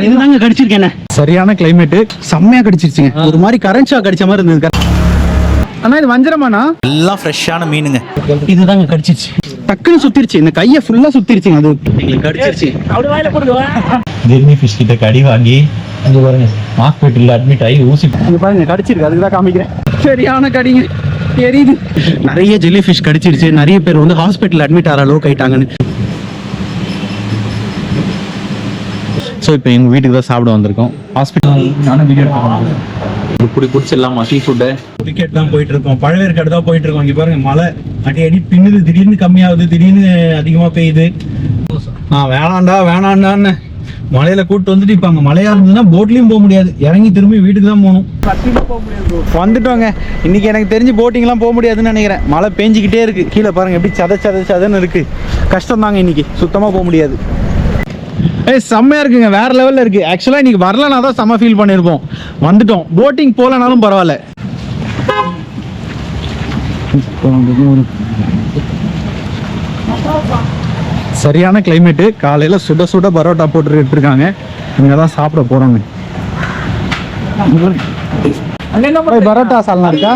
இதுதாங்க கடிச்சிருக்கேன். சரியான கிளைமேட், செம்மையா கடிச்சிருச்சுங்க. ஒரு மாதிரி கரண்ட் ஷாக் அடிச்ச மாதிரி இருந்தது. ஆனா இது வஞ்சரமாண்ணா? எல்லாம் ஃப்ரெஷ்ஷான மீனுங்க. இதுதாங்க கடிச்சிருச்சு. டக்குன்னு சுத்திருச்சு, இந்த கையை ஃபுல்லா சுத்திருச்சுங்க. அது எங்களுக்கு கடிச்சிருச்சு. ஜெர்னி ஃபிஷ் கிட்ட கடி வாங்கி அங்க பாருங்க ஹாஸ்பிட்டல்ல அட்மிட் ஆகி ஊசி இங்க பாருங்க கடிச்சிருக்கு. அதுக்கு தான் காமிக்கிறேன். சரியான கடிங்க, எரியுது. நிறைய ஜெல்லி ஃபிஷ் கடிச்சிருச்சு. நிறைய பேர் வந்து ஹாஸ்பிட்டல் அட்மிட் ஆகிற அளவுக்கு ஆயிட்டாங்கன்னு. ஸோ இப்போ எங்கள் வீட்டுக்கு தான் சாப்பிட வந்திருக்கோம். ஹாஸ்பிட்டல் நானும் வீடியோ பிடிச்சிடலாமா சீ ஃபுட்டை. கிரிக்கெட் தான் போயிட்டு இருக்கோம், பழவேற்காடு தான் போயிட்டு இருக்கோம். இங்கே பாருங்க மழை அடி பின்னுது, திடீர்னு கம்மியாகுது, திடீர்னு அதிகமாக பெய்யுது. வேணாண்டான்னு மலையில கூப்பிட்டு வந்துட்டு இப்போ அங்கே மழையா இருந்ததுன்னா போட்லயும் போக முடியாது, இறங்கி திரும்பி வீட்டுக்கு தான் போகணும். வந்துட்டோங்க. இன்னைக்கு எனக்கு தெரிஞ்சு போட்டிங்லாம் போக முடியாதுன்னு நினைக்கிறேன். மழை பெஞ்சிக்கிட்டே இருக்கு. கீழே பாருங்க எப்படி சதன்னு இருக்கு. கஷ்டம் தாங்க, இன்னைக்கு சுத்தமாக போக முடியாது. செம்மையா இருக்குங்க, வேற லெவல்ல இருக்கு. ஆக்சுவலா இன்னைக்கு வரலனா தான் செம்ம ஃபீல் பண்ணிருப்போம். வந்துட்டோம், போட்டிங் போலனாலும் பரவாயில்ல. சரியான கிளைமேட். காலையில சுட சுட பரோட்டா போட்டு இருக்காங்க. இங்க தான் சாப்பிட போறோங்க. பரோட்டா சால்னா இருக்கா?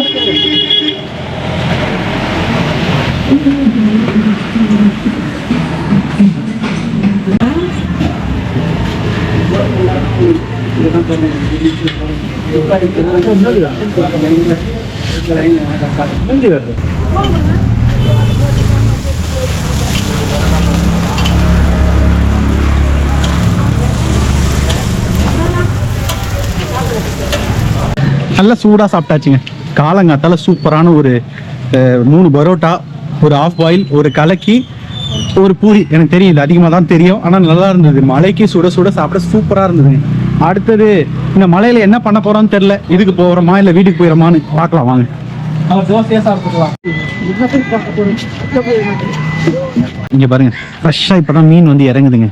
நல்லா சூடாக சாப்பிட்டாச்சுங்க. காலங்காத்தால சூப்பரான ஒரு 3 பரோட்டா, ஒரு ஆஃப் பாயில், ஒரு கலக்கி, ஒரு பூரி. எனக்கு தெரியும் இது அதிகமாக தான் தெரியும், ஆனால் நல்லா இருந்தது. மலைக்கு சுட சுட சாப்பிட சூப்பராக இருந்ததுங்க. அடுத்தது இந்த மலையில என்ன பண்ண போறோம்னு தெரியல. இதுக்கு போகிறோமா இல்லை வீட்டுக்கு போயிடறோமான்னு பார்க்கலாம் வாங்க. இங்கே பாருங்க ஃப்ரெஷ்ஷாக இப்போ தான் மீன் வந்து இறங்குதுங்க.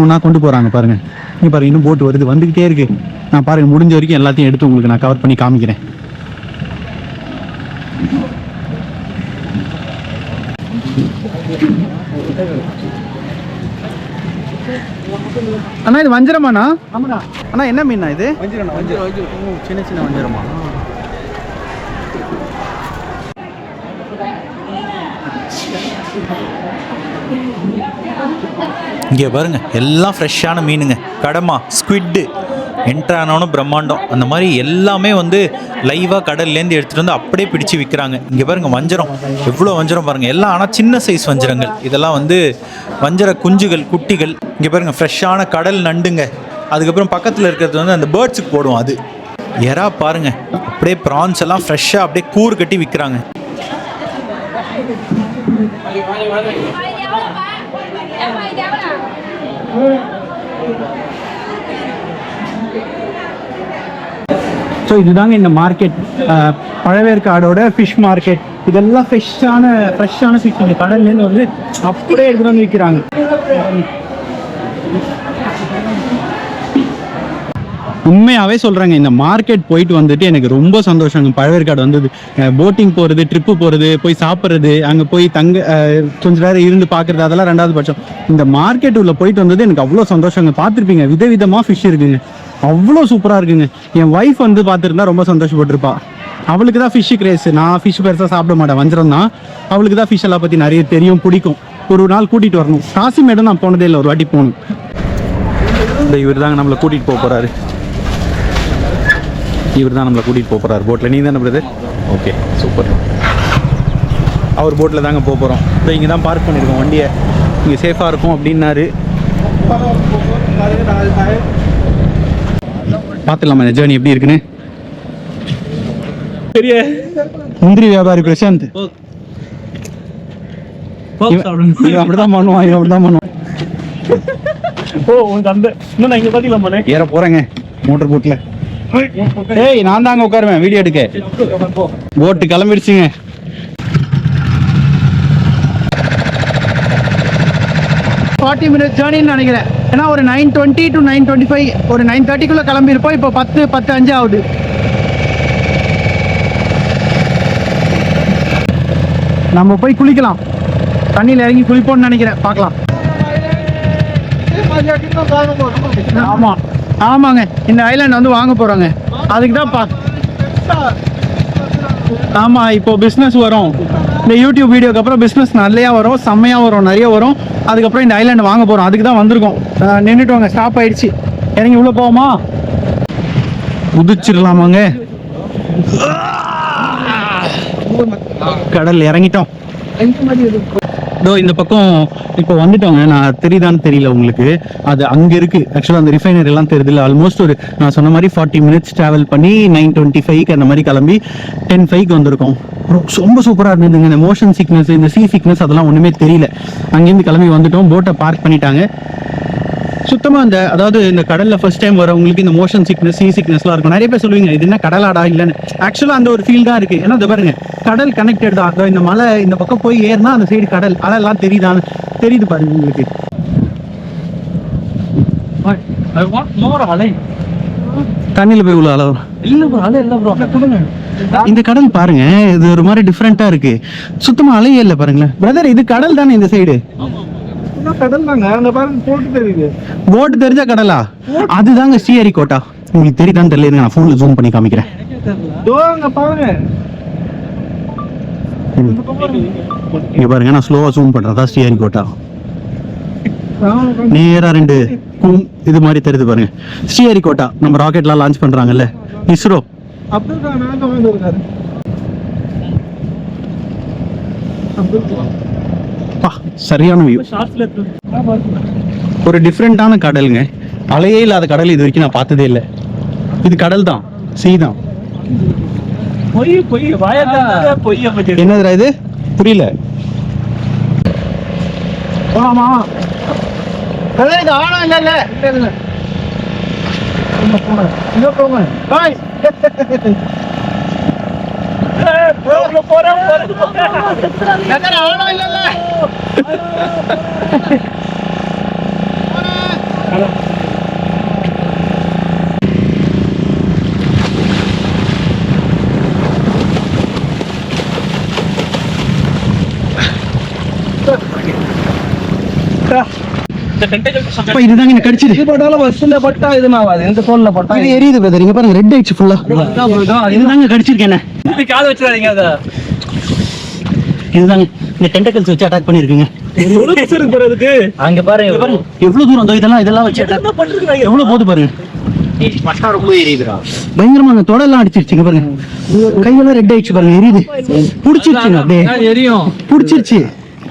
ஒன்றா கொண்டு போகிறாங்க பாருங்க. இங்கே பாருங்க இன்னும் போட்டு வருது, வந்துக்கிட்டே இருக்கு. நான் பாருங்க முடிஞ்ச வரைக்கும் எல்லாத்தையும் எடுத்து உங்களுக்கு நான் கவர் பண்ணி காமிக்கிறேன். அண்ணா இது வஞ்சரமாண்ணா? அண்ணா என்ன மீனா இது? சின்ன சின்ன வஞ்சரமா? இங்கே பாருங்க எல்லாம் ஃப்ரெஷ்ஷான மீனுங்க. கடமா, ஸ்குவிட்டு, என்ட்ரானோனும் பிரம்மாண்டம், அந்த மாதிரி எல்லாமே வந்து லைவாக கடல்லேருந்து எடுத்துகிட்டு வந்து அப்படியே பிடிச்சி விற்கிறாங்க. இங்கே பாருங்கள் வஞ்சரம், எவ்வளோ வஞ்சரம் பாருங்கள். எல்லாம் ஆனால் சின்ன சைஸ் வஞ்சரங்கள். இதெல்லாம் வந்து வஞ்சர குஞ்சுகள், குட்டிகள். இங்கே பாருங்கள் ஃப்ரெஷ்ஷான கடல் நண்டுங்க. அதுக்கப்புறம் பக்கத்தில் இருக்கிறது வந்து அந்த பேர்ட்ஸுக்கு போடுவோம் அது. எறா பாருங்கள், அப்படியே ப்ரான்ஸ் எல்லாம் ஃப்ரெஷ்ஷாக அப்படியே கூறு கட்டி விற்கிறாங்க. ஸோ இதுதாங்க இந்த மார்க்கெட், பழவேற்காடோட ஃபிஷ் மார்க்கெட். இதெல்லாம் ஃப்ரெஷ்ஷான ஃபிஷ் இந்த கடல்லேருந்து வந்து அப்படியே எடுத்துகிட்டு வந்து விற்கிறாங்க. உண்மையாகவே சொல்கிறேங்க, இந்த மார்க்கெட் போயிட்டு வந்துட்டு எனக்கு ரொம்ப சந்தோஷங்க. பழவேற்காடு வந்தது, போட்டிங் போகிறது, ட்ரிப்பு போகிறது, போய் சாப்பிட்றது, அங்கே போய் கொஞ்ச நேரம் இருந்து பார்க்குறது, அதெல்லாம் 2வது பட்சம். இந்த மார்க்கெட் உள்ள போயிட்டு வந்தது எனக்கு அவ்வளோ சந்தோஷங்க. பார்த்துருப்பீங்க விதவிதமாக ஃபிஷ் இருக்குங்க, அவ்வளோ சூப்பராக இருக்குங்க. என் ஒய்ஃப் வந்து பார்த்துருந்தா ரொம்ப சந்தோஷப்பட்டிருப்பா. அவளுக்கு தான் ஃபிஷ்ஷு கிரேஸ். நான் ஃபிஷ் பெருசாக சாப்பிட மாட்டேன், வஞ்சிரம் தான். அவளுக்கு தான் ஃபிஷ் எல்லாம் பற்றி நிறைய தெரியும், பிடிக்கும். ஒரு நாள் கூட்டிகிட்டு வரணும். காசிமேடும் நான் போனதே இல்லை, ஒரு வாட்டி போகணும். இந்த இவர் தாங்க நம்மளை கூட்டிகிட்டு போக போகிறாரு. போட்டில். நீ தானே பிரதர்? Okay super. அவர் போட்டில் தாங்க போக போகிறோம். இப்போ இங்கே தான் பார்க் பண்ணியிருக்கோம் வண்டியை. இங்கே சேஃபாக இருக்கும் அப்படின்னாரு. பார்த்துடலாமா இந்த ஜேர்னி எப்படி இருக்குன்னு. பெரிய முந்திரி வியாபாரி பிரசாந்த் அப்படிதான் பண்ணுவான். ஏற போறேங்க மோட்டர் போட்ல. ஏய் நான் தாங்க உட்காருவேன் வீடியோ எடுக்க. போட்டு கிளம்பிடுச்சுங்க. minutes ஜேர்னின்னு நினைக்கிறேன். ஏன்னா ஒரு 9:20 to 9:25, ஒரு 9:30 கிளம்பி இருப்போம். இப்போ 10:05 ஆகுது. நம்ம போய் குளிக்கலாம். தண்ணியில் இறங்கி குளிப்போம்னு நினைக்கிறேன். பார்க்கலாம். ஆமா ஆமாங்க, இந்த ஐலாண்ட் வந்து வாங்க போறாங்க. அதுக்கு தான் ஆமா, இப்போ பிசினஸ் வரும். இந்த யூடியூப் வீடியோக்கு அப்புறம் பிசினஸ் நிறையா வரும், செம்மையா வரும், நிறைய வரும். அதுக்கப்புறம் இந்த ஐலாண்ட் வாங்க போறோம். அதுக்கு தான் வந்திருக்கோம். நின்றுட்டு வாங்க, ஸ்டாப் ஆயிடுச்சு. இறங்கி உள்ள போவோமா? குதிச்சிடலாமாங்க? கடல் இறங்கிட்டோம். இந்த பக்கம் இப்போ வந்துட்டோங்க. நான் தெரியுதான்னு தெரியல உங்களுக்கு, அது அங்க இருக்கு. ஆக்சுவலாக அந்த ரிஃபைனரி எல்லாம் தெரியுது. ஆல்மோஸ்ட் ஒரு நான் சொன்ன மாதிரி 40 மினிட்ஸ் டிராவல் பண்ணி 9:25 அந்த மாதிரி கிளம்பி 10:05 வந்திருக்கோம். ரொம்ப சூப்பராக இருந்ததுங்க. இந்த மோஷன் சிக்னஸ், இந்த சீ சிக்னஸ் அதெல்லாம் ஒன்றுமே தெரியல. அங்கேருந்து கிளம்பி வந்துட்டோம். போட்டை பார்க் பண்ணிட்டாங்க. சுத்தமாக அதாவது இந்த கடலில் ஃபர்ஸ்ட் டைம் வரவங்களுக்கு இந்த மோஷன் சிக்னஸ், சீ சிக்னஸ்லாம் இருக்கும். நிறைய பேர் சொல்லுவீங்க இது என்ன கடலாடா இல்லைன்னு. ஆக்சுவலாக அந்த ஒரு ஃபீல் தான் இருக்கு. ஏன்னா அதை பாருங்க, கடல் கனெக்டட் தான். அதோ இந்த மலை இந்த பக்கம் போய் ஏறினா அந்த சைடு கடல் அலையெல்லாம் தெரியுது பாருங்க உங்களுக்கு. தண்ணியில் போய் உள்ள அளவு இந்த கடல் பாருங்க, இது ஒரு மாதிரி டிஃப்ரெண்டா இருக்கு. சுத்தமா அலையே இல்லை பாருங்களேன். பிரதர், இது கடல் தானே இந்த சைடு? கடல் தாங்க, அந்த பாருங்க போட்டு தெரியுது. போட்டு தெரிஞ்சா கடலா? அதுதாங்க ஸ்ரீஹரிகோட்டா. உங்களுக்கு தெரியுதான்னு தெரியல, நான் போன்ல ஜூம் பண்ணி காமிக்கிறேன். பாருங்க இங்க பாருங்க, நான் ஸ்லோவா ஜூம் பண்றேன். அதான் ஸ்ரீஹரிகோட்டா. நேரா ரெண்டு இது மாதிரி தெரியுது பாருங்க. ஸ்ரீஹரிகோட்டா நம்ம ராக்கெட்லாம் லான்ச் பண்றாங்கல்ல, இஸ்ரோ. சரியான வியூ. ஒரு டிஃப்ரெண்டான கடலுங்க. அலையே இல்லாத கடல் இது வரைக்கும் நான் பார்த்ததே இல்லை. இது கடல் தான், சீ தான். என்னதுடா இது? புரியல. ஆமா இது ஆழம் இல்ல. இதுதாங்க எனக்கு கடிச்சிது. எரியுது பிரதர், இங்க பாருங்க, ரெட் ஆயிடுச்சு ஃபுல்லா. இதுதாங்க கடிச்சிருக்கேன். இதுதாங்க இந்த டென்டக்கிள்ஸ் வச்சு அட்டாக் பண்ணிருக்குங்க. அங்க பாருங்க எவ்வளவு தூரம் இதெல்லாம் வச்சு எவ்வளவு போது பாருங்க. பயங்கரமா தொடெல்லாம் அடிச்சிருச்சுங்க பாருங்க. கையெல்லாம் ரெட் ஆயிடுச்சு பாருங்க, எரியுது. புடிச்சிருச்சுங்க, அப்படியே எரியும். புடிச்சிருச்சு.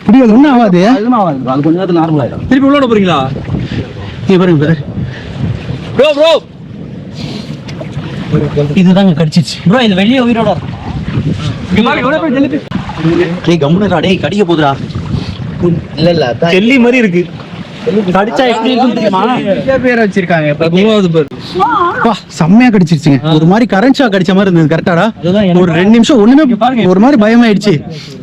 புடியாது, ஒன்னும் ஆகாது. அது கொஞ்ச நேரத்துல நார்மல் ஆயிடும். திருப்பி உள்ள போறீங்களா? இங்க பாருங்க பிரதர். ப்ரோ இதுதாங்க கடிச்சிருச்சு ப்ரோ. இது வெளியே உயிரோட கடிக்க போதுடா. இல்ல செல்லி மாதிரி இருக்கு. கடிச்சா எப்படி இருக்கும் தெரியுமா? பேர் வச்சிருக்காங்க. செம்மையா கடிச்சிருச்சுங்க. ஒரு மாதிரி கரண்ட் ஷாக் அடிச்ச மாதிரி இருந்தது. கரெக்டாடா? ஒரு 2 நிமிஷம் ஒண்ணுமே ஒரு மாதிரி பயமாயிடுச்சு.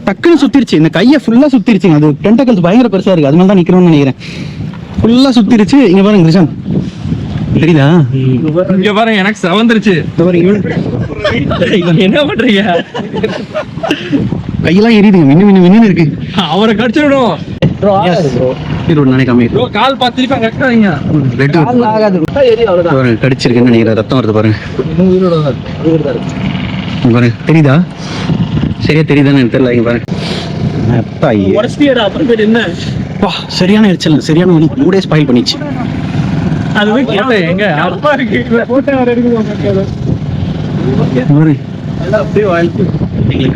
டக்குன்னு சுத்திருச்சு. இந்த கையை ஃபுல்லா சுத்திருச்சுங்க. அது டென்டக்கிள்ஸ் பயங்கர பெருசா இருக்கு. அதனால தான் நிக்கிறோம்னு நினைக்கிறேன். ஃபுல்லா சுத்திருச்சு. இங்க பாருங்க கிருஷ்ணன், தெரியுதா? இங்க பாருங்க, எனக்கு சவந்துருச்சு. என்ன பண்றீங்க? கையெல்லாம் எரியுதுங்க, மின்னு இருக்கு. அவரை கடிச்சிடும். கடிச்சிருக்கேன்னு நினைக்கிறேன். ரத்தம் வருது பாருங்க. தெரியுதா? சரியா தெரியுதான்னு எனக்கு தெரியல. இங்க பாருங்க, சரியான எரிச்சல், சரியான மூடே ஸ்பாயில் பண்ணிச்சு.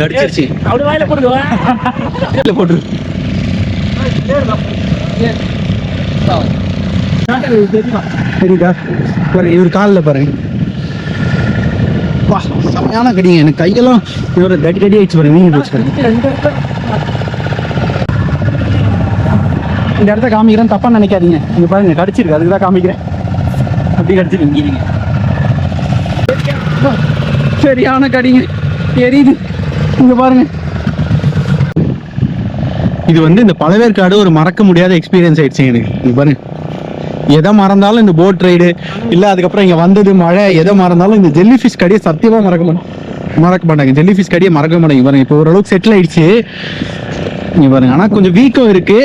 கடிச்சிருச்சு. போட்டு தெரியுதா? இவர் காலில் பாருங்க. செமையான கடிங்க. எனக்கு கையெல்லாம் இவர தடி ஆயிடுச்சு பாருங்க. நீங்க போச்சு இந்த இடத்த காமிக்கிறேன், தப்பா நினைக்காதீங்க. இங்க பாருங்க, கடிச்சிருக்கு. அதுக்கு தான் காமிக்கிறேன். அப்படி கடிச்சிருக்கீங்க. சரியான கடிங்க, எரியுது. இங்க பாருங்க. இது இந்த பழவேற்காடு ஒரு மறக்க முடியாத எக்ஸ்பீரியன்ஸ் ஆயிடுச்சு எனக்கு. இங்க பாருங்க, எதை மறந்தாலும் இந்த போட் ரைடு இல்ல, அதுக்கப்புறம் இங்க வந்தது மழை, எதை மறந்தாலும் இந்த ஜெல்லி ஃபிஷ் கடியை சத்தியமா மறக்க மாட்டாங்க. ஜெல்லி ஃபிஷ் கடியை மறக்க மாட்டாங்க. பாருங்க, இப்போ ஓரளவுக்கு செட்டில் ஆயிடுச்சு. இங்க பாருங்க, ஆனால் கொஞ்சம் வீக்கம் இருக்கு.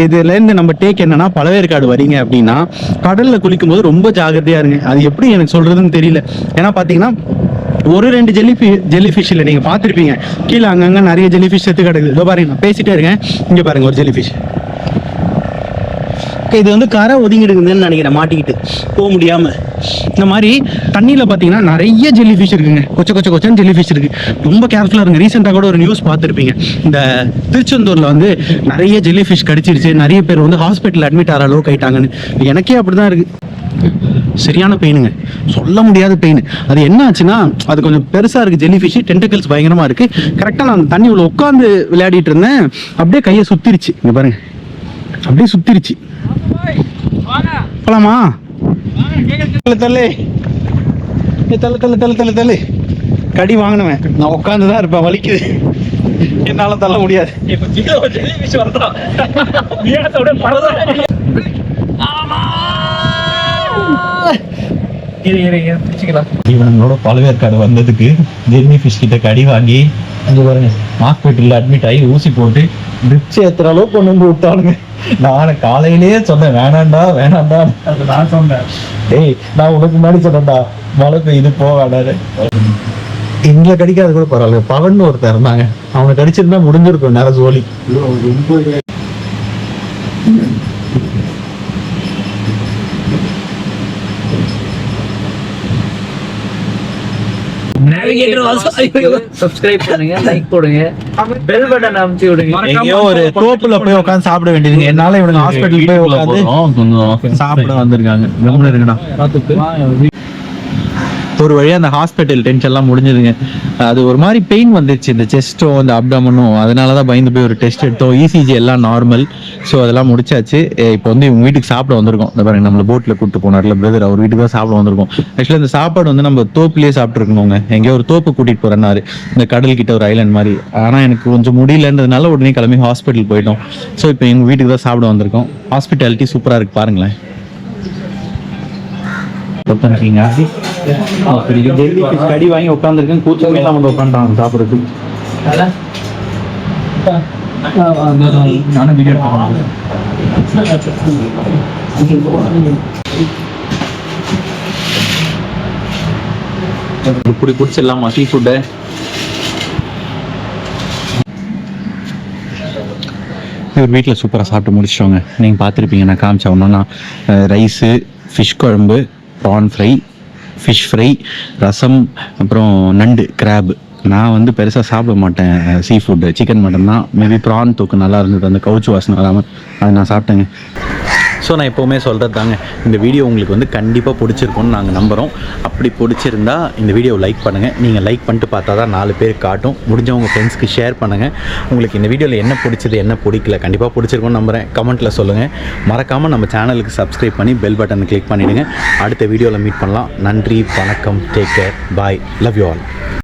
இதுலேருந்து நம்ம டேக் என்னன்னா, பழவேற்காடு வரீங்க அப்படின்னா கடல்ல குளிக்கும் போது ரொம்ப ஜாகிரதையா இருங்க. அது எப்படி எனக்கு சொல்றதுன்னு தெரியல. ஏன்னா பாத்தீங்கன்னா ஒரு 2 ஜெல்லி ஃபிஷ்ல நீங்க பார்த்துருப்பீங்க, கீழே அங்கங்க நிறைய ஜெல்லி ஃபிஷ் செத்து கிடக்குது. இதோ பாருங்க, நான் பேசிட்டே இருக்கேன், இங்க பாருங்க ஒரு ஜெல்லி ஃபிஷ். இது வந்து கரை ஒதுங்கிடுக்குதுன்னு நினைக்கிறேன், மாட்டிக்கிட்டு போக முடியாம. இந்த மாதிரி தண்ணியில் பார்த்தீங்கன்னா நிறைய ஜெல்லி ஃபிஷ் இருக்குங்க, கொச்சன்னு ஜெல்லி ஃபிஷ் இருக்கு. ரொம்ப கேர்ஃபுல்லாக இருங்க. ரீசெண்டாக கூட ஒரு நியூஸ் பார்த்துருப்பீங்க, இந்த திருச்செந்தூரில் வந்து நிறைய ஜெல்லி ஃபிஷ் கடிச்சிருச்சு, நிறைய பேர் வந்து ஹாஸ்பிட்டல் அட்மிட் ஆகிற அளவுக்கு ஆயிட்டாங்கன்னு. எனக்கே அப்படிதான் இருக்கு, சரியான பெயினுங்க, சொல்ல முடியாத பெயின். அது என்ன ஆச்சுன்னா, அது கொஞ்சம் பெருசா இருக்கு ஜெல்லி ஃபிஷ், டென்டக்கிள்ஸ் பயங்கரமா இருக்கு. கரெக்டாக நான் அந்த தண்ணி உள்ள உட்காந்து விளையாடிட்டு இருந்தேன், அப்படியே கையை சுத்திருச்சு. இங்க பாருங்க, அப்படியே சுத்திருச்சு. போலாமா? தள்ளு கடி வாங்கினவன் நான் உட்காந்துதான் இருப்பேன், வலிக்குது, என்னால தள்ள முடியாது. இவனோட பழவேற்காடு வந்ததுக்கு ஜெல்லி ஃபிஷ் கிட்ட கடி வாங்கி அங்கே பாருங்க ஹாஸ்பிட்டலில் அட்மிட் ஆகி ஊசி போட்டு ட்ரிப்ஸ் ஏற்றுற அளவுக்கு கொண்டு வந்து விட்டானுங்க. நான் காலையிலேயே சொன்னேன் வேணாண்டா. நான் சொன்னேன், ஏய் நான் உனக்கு முன்னாடி சொன்னேன்டா மழை பெய்யுது போ வேண்டாரு. எங்களை கடிக்காது கூட பரவாயில்ல, பவன் ஒருத்தர் இருந்தாங்க, அவனை கடிச்சிருந்தா முடிஞ்சிருக்கும் நேரம் சோழி. சப்ஸ்கிரைப் பண்ணுங்க, லைக் போடுங்க, பெல் பட்டன் அமுத்தி விடுங்க. எங்கேயோ ஒரு தோப்புல போய் உட்காந்து சாப்பிட வேண்டியதுங்க. என்னால இவனுங்க ஹாஸ்பிட்டல் போய் உட்காந்து சாப்பிட வந்திருக்காங்க. கம்முன்னு இருக்குடா. ஒரு வழியா அந்த ஹாஸ்பிட்டல் டென்ஷன்லாம் முடிஞ்சதுங்க. அது ஒரு மாதிரி பெயின் வந்துருச்சு, இந்த செஸ்ட்டும் இந்த அப்டாமனும். அதனால தான் பயந்து போய் ஒரு டெஸ்ட் எடுத்தோம். இசிஜி எல்லாம் நார்மல். ஸோ அதெல்லாம் முடிச்சாச்சு. இப்போ வந்து இவங்க வீட்டுக்கு சாப்பிட வந்திருக்கோம். இந்த பாருங்க, நம்மள போட்டில் கூப்பிட்டு போனார்ல பிரதர், அவர் வீட்டுக்கு தான் சாப்பிட வந்திருக்கோம். ஆக்சுவலாக இந்த சாப்பாடு வந்து நம்ம தோப்புலேயே சாப்பிட்ருக்கணுங்க. எங்கேயோ ஒரு தோப்பு கூட்டிகிட்டு போகிறேன்னாரு, இந்த கடல் கிட்ட ஒரு ஐலாண்ட் மாதிரி. ஆனால் எனக்கு கொஞ்சம் முடியலன்றதுனால உடனே கிளம்பி ஹாஸ்பிட்டல் போயிட்டோம். ஸோ இப்போ எங்கள் வீட்டுக்கு தான் சாப்பிட வந்திருக்கோம். ஹாஸ்பிட்டாலிட்டி சூப்பராக இருக்குது, பாருங்களேன். கடி வாங்கி உட்காந்துருக்கேன், கூச்சமே எல்லாம் வந்து உட்காந்துட்டாங்க சாப்பிட்றதுக்கு. நானும் வீடியோ இப்படி பிடிச்சிடலாமா சீ ஃபுட்டை? இவர் வீட்டில் சூப்பராக சாப்பிட்டு முடிச்சிட்டோங்க. நீங்கள் பார்த்துருப்பீங்க, நான் காமிச்சா ஒன்றுனா ரைஸு, ஃபிஷ் குழம்பு, ப்ரான் ஃப்ரை, ஃபிஷ் ஃப்ரை, ரசம், அப்புறம் நண்டு கிராப். நான் வந்து பெருசாக சாப்பிட மாட்டேன் சீ ஃபுட்டு, சிக்கன் மட்டன் தான். மேபி ப்ரான் தூக்கு நல்லா இருந்தது, அந்த கவுச்சு வாசனை வராமல், அதை நான் சாப்பிட்டேங்க. ஸோ நான் எப்போவுமே சொல்கிறது தாங்க, இந்த வீடியோ உங்களுக்கு வந்து கண்டிப்பாக பிடிச்சிருக்கும்னு நாங்கள் நம்புகிறோம். அப்படி பிடிச்சிருந்தா இந்த வீடியோவை லைக் பண்ணுங்கள். நீங்கள் லைக் பண்ணிட்டு பார்த்தா தான் 4 பேர் காட்டும். முடிஞ்சவங்க ஃப்ரெண்ட்ஸ்க்கு ஷேர் பண்ணுங்கள். உங்களுக்கு இந்த வீடியோவில் என்ன பிடிச்சது, என்ன பிடிக்கல, கண்டிப்பாக பிடிச்சிருக்கும்னு நம்புகிறேன். கமெண்ட்டில் சொல்லுங்கள். மறக்காமல் நம்ம சேனலுக்கு சப்ஸ்கிரைப் பண்ணி பெல் பட்டனை கிளிக் பண்ணிவிடுங்க. அடுத்த வீடியோவில் மீட் பண்ணலாம். நன்றி, வணக்கம், take care, bye, love you all.